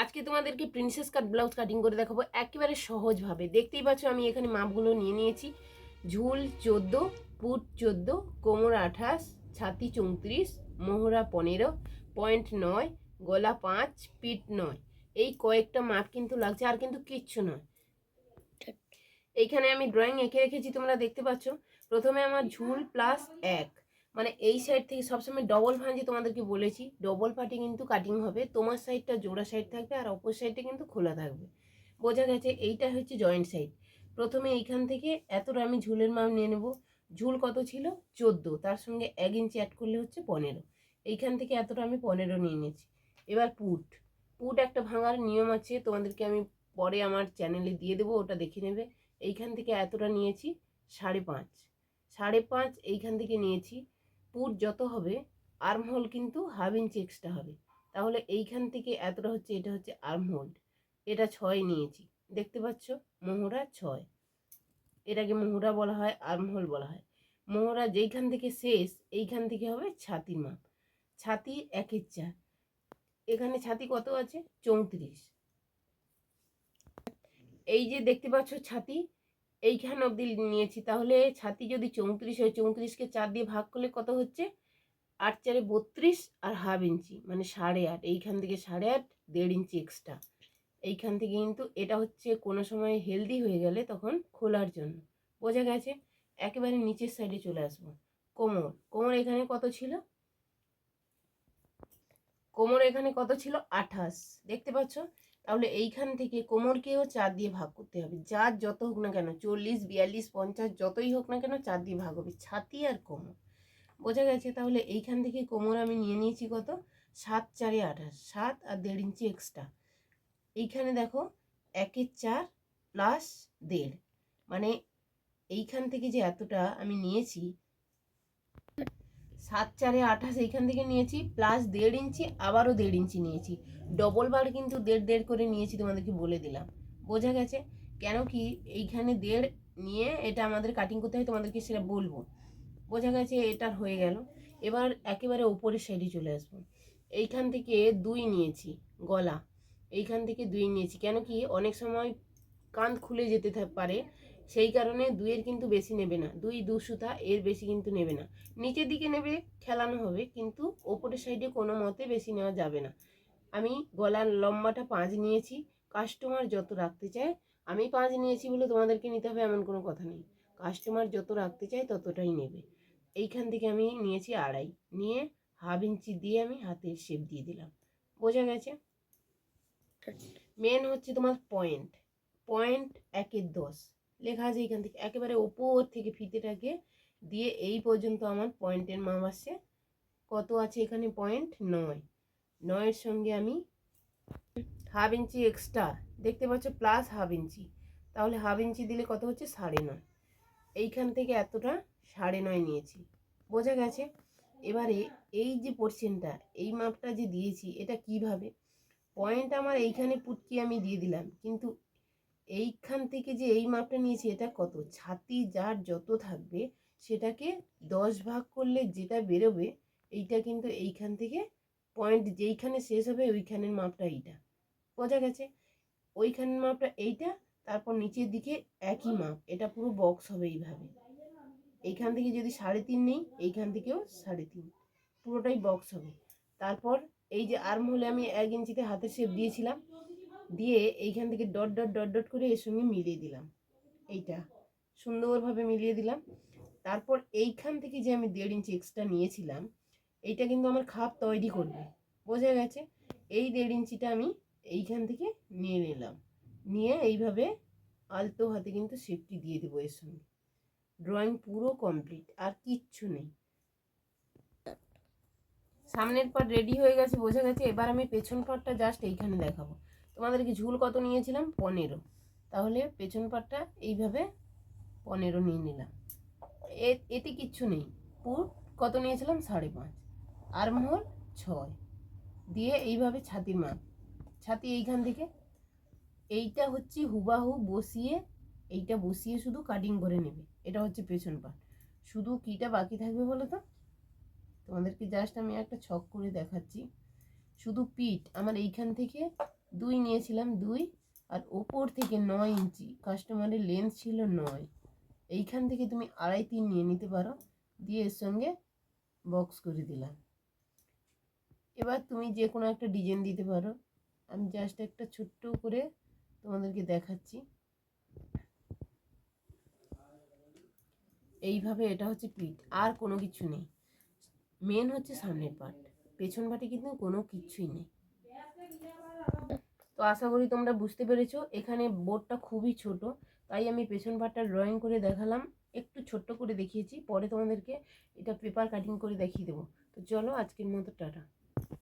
আজকে তোমাদেরকে প্রিন্সেস কাট blouse cutting করে দেখাবো একেবারে সহজভাবে। দেখতেই পাচ্ছ আমি এখানে মাপগুলো নিয়ে নিয়েছি। ঝুল 14, পুট 14, কোমর 28, ছাতি 34, মোহরা 15, পয়েন্ট 9, গলা 5, পিঠ 9। এই কয়েকটা মাপ কিন্তু লাগছে, আর কিন্তু কিচ্ছু নয়। এইখানে আমি ড্রয়িং এঁকে রেখেছি, তোমরা দেখতে পাচ্ছ। প্রথমে আমার ঝুল প্লাস 1, মানে এই সাইড থেকে সবসময় ডবল ভাঁজে তোমাদেরকে বলেছি, ডবল পার্টি কিন্তু কাটিং হবে। তোমার সাইডটা জোড়া সাইড থাকবে আর অপর সাইডটা কিন্তু খোলা থাকবে। বোঝা গেছে? এইটা হচ্ছে জয়েন্ট সাইড। প্রথমে এইখান থেকে এতটা আমি ঝুলের মাপ নিয়ে নেব। ঝুল কত ছিল? 14, তার সঙ্গে 1 ইঞ্চি অ্যাড করলে হচ্ছে 15। এইখান থেকে এতটা আমি 15 নিয়ে নিয়েছি। এবার পুট পুট একটা ভাঙার নিয়ম আছে, তোমাদেরকে আমি পরে আমার চ্যানেলে দিয়ে দেবো, ওটা দেখে নেবে। এইখান থেকে এতটা নিয়েছি 5.5, 5.5 এইখান থেকে নিয়েছি। পুট যত হবে আর্ম হোল কিন্তু হাফ ইঞ্চি এক্সট্রা হবে। তাহলে এইখান থেকে এতটা হচ্ছে, এটা হচ্ছে আর্ম হোল, এটা 6 নিয়েছি। দেখতে পাচ্ছ? মোহরা 6, এটাকে মোহরা বলা হয়, আর্ম হোল বলা হয়। মোহরা যেইখান থেকে শেষ এইখান থেকে হবে ছাতির মাপ। ছাতি 1/4, এখানে ছাতি কত আছে? 34। এই যে দেখতে পাচ্ছ ছাতি এইখান অবধি নিয়েছি। তাহলে ছাতি যদি 34 হয়, 34কে 4 দিয়ে ভাগ করলে কত হচ্ছে? 8 4 32 আর হাফ ইঞ্চি, মানে 8.5। এইখান থেকে 8.5, 1.5 ইঞ্চি এক্সট্রা। এইখান থেকে কিন্তু এটা হচ্ছে কোনো সময় হেলদি হয়ে গেলে তখন খোলার জন্য। বোঝা গেছে? একেবারে নিচের সাইডে চলে আসবো। কোমর কোমর এখানে কত ছিল? কোমর এখানে কত ছিল? 28। দেখতে পাচ্ছ? তাহলে এইখান থেকে কোমরকেও 4 দিয়ে ভাগ করতে হবে। যার যত হোক না কেন, 40 42 50 যতই হোক না কেন 4 দিয়ে ভাগ হবে, ছাতি আর কোমর। বোঝা গেছে? তাহলে এইখান থেকে কোমর আমি নিয়ে নিয়েছি কত? 7 4 28, 7 আর 1.5 ইঞ্চি এক্সট্রা। এইখানে দেখো 1/4 প্লাস 1.5, মানে এইখান থেকে যে এতটা আমি নিয়েছি, 7 4 28 এইখান থেকে নিয়েছি, প্লাস 1.5 ইঞ্চি, আবারও 1.5 ইঞ্চি নিয়েছি। ডবল বার কিন্তু 1.5 করে নিয়েছি, তোমাদেরকে বলে দিলাম। বোঝা গেছে? কেন কি এইখানে 1.5 নিয়ে এটা আমাদের কাটিং করতে হয়, তোমাদেরকে সেটা বলবো। বোঝা গেছে? এটার হয়ে গেল। এবার একেবারে উপরের সাইডে চলে আসবো। এইখান থেকে 2 নিয়েছি গলা, এইখান থেকে 2 নিয়েছি। কেন কি অনেক সময় কাঁধ খুলে যেতে পারে, সেই কারণে 2-এর কিন্তু বেশি নেবে না। 2 সুতা, এর বেশি কিন্তু নেবে না। নিচের দিকে নেবে, খেলানো হবে, কিন্তু ওপরের সাইডে কোনো মতে বেশি নেওয়া যাবে না। আমি গলার লম্বাটা 5 নিয়েছি। কাস্টমার যত রাখতে চায়, আমি 5 নিয়েছি বলে তোমাদেরকে নিতে হবে এমন কোনো কথা নেই। কাস্টমার যত রাখতে চায় ততটাই নেবে। এইখান থেকে আমি নিয়েছি 2.5, নিয়ে হাফ ইঞ্চি দিয়ে আমি হাতের শেপ দিয়ে দিলাম। বোঝা গেছে? মেন হচ্ছে তোমার পয়েন্ট। পয়েন্ট 1/10 লেখা আছে এইখান থেকে, একেবারে ওপর থেকে ফিতেটাকে দিয়ে এই পর্যন্ত আমার পয়েন্টের মাপ আসছে। কত আছে এখানে? পয়েন্ট 9। 9-এর সঙ্গে আমি হাফ ইঞ্চি এক্সট্রা, দেখতে পাচ্ছ, প্লাস হাফ ইঞ্চি। তাহলে হাফ ইঞ্চি দিলে কত হচ্ছে? 9.5। এইখান থেকে এতটা 9.5 নিয়েছি। বোঝা গেছে? এবারে এই যে পোর্শনটা, এই মাপটা যে দিয়েছি, এটা কিভাবে? পয়েন্ট আমার এইখানে পুটকি আমি দিয়ে দিলাম, কিন্তু এইখান থেকে যে এই মাপটা নিয়েছি, এটা কত? ছাতি যার যত থাকবে সেটাকে 10 ভাগ করলে যেটা বেরোবে, এইটা কিন্তু এইখান থেকে পয়েন্ট যেইখানে শেষ হবে ওইখানের মাপটা এইটা। বোঝা গেছে? ওইখানের মাপটা এইটা, তারপর নিচের দিকে একই মাপ, এটা পুরো বক্স হবে এইভাবে। এইখান থেকে যদি 3.5 নেই, এইখান থেকেও 3.5, পুরোটাই বক্স হবে। তারপর এই যে আর্ম হোলে আমি 1 ইঞ্চিতে হাতের শেপ দিয়েছিলাম, দিয়ে এইখান থেকে ডট ডট ডট ডট করে এর সঙ্গে মিলিয়ে দিলাম। এইটা সুন্দরভাবে মিলিয়ে দিলাম। তারপর এইখান থেকে যে আমি 1.5 ইঞ্চি এক্সট্রা নিয়েছিলাম, এইটা কিন্তু আমার খাপ তৈরি করবে। বোঝা গেছে? এই 1.5 ইঞ্চিটা আমি এইখান থেকে নিয়ে নিলাম, নিয়ে এইভাবে আলতো হাতে কিন্তু শেপটি দিয়ে দেবো এর সঙ্গে। ড্রয়িং পুরো কমপ্লিট, আর কিচ্ছু নেই। সামনের পার্ট রেডি হয়ে গেছে। বোঝা গেছে? এবার আমি পেছন পার্টটা জাস্ট এইখানে দেখাবো তোমাদেরকে। ঝুল কত নিয়েছিলাম? 15। তাহলে পেছন পার্টটা এইভাবে 15 নিয়ে নিলাম। এতে কিচ্ছু নেই। পুট কত নিয়েছিলাম? 5.5। আর্মহোল 6 দিয়ে এইভাবে ছাতির মাপ। ছাতি এইখান থেকে এইটা হচ্ছে হুবাহু বসিয়ে, এইটা বসিয়ে শুধু কাটিং করে নেবে। এটা হচ্ছে পেছন পার্ট। শুধু কিটা বাকি থাকবে বলো তো? তোমাদেরকে জাস্ট আমি একটা ছক করে দেখাচ্ছি। শুধু পিঠ আমার এইখান থেকে 2 নিয়েছিলাম 2, আর ওপর থেকে 9 ইঞ্চি কাস্টমারের লেন্থ ছিল 9। এইখান থেকে তুমি 2.5 3 নিয়ে নিতে পারো, দিয়ে এর সঙ্গে বক্স করে দিলাম। এবার তুমি যে কোনো একটা ডিজাইন দিতে পারো, আমি জাস্ট একটা ছোট্ট করে তোমাদেরকে দেখাচ্ছি। এইভাবে এটা হচ্ছে পিঠ, আর কোনো কিছু নেই। মেন হচ্ছে সামনের পার্ট, পেছন পার্টে কিন্তু কোনো কিছুই নেই। তো আশা করি তোমরা বুঝতে পেরেছো। এখানে বোর্ডটা খুবই ছোট, তাই আমি পেছন পার্টটা ড্রয়িং করে দেখালাম, একটু ছোট্ট করে দেখিয়েছি। পরে তোমাদেরকে এটা পেপার কাটিং করে দেখিয়ে দেবো। তো চলো, আজকের মতো টাটা।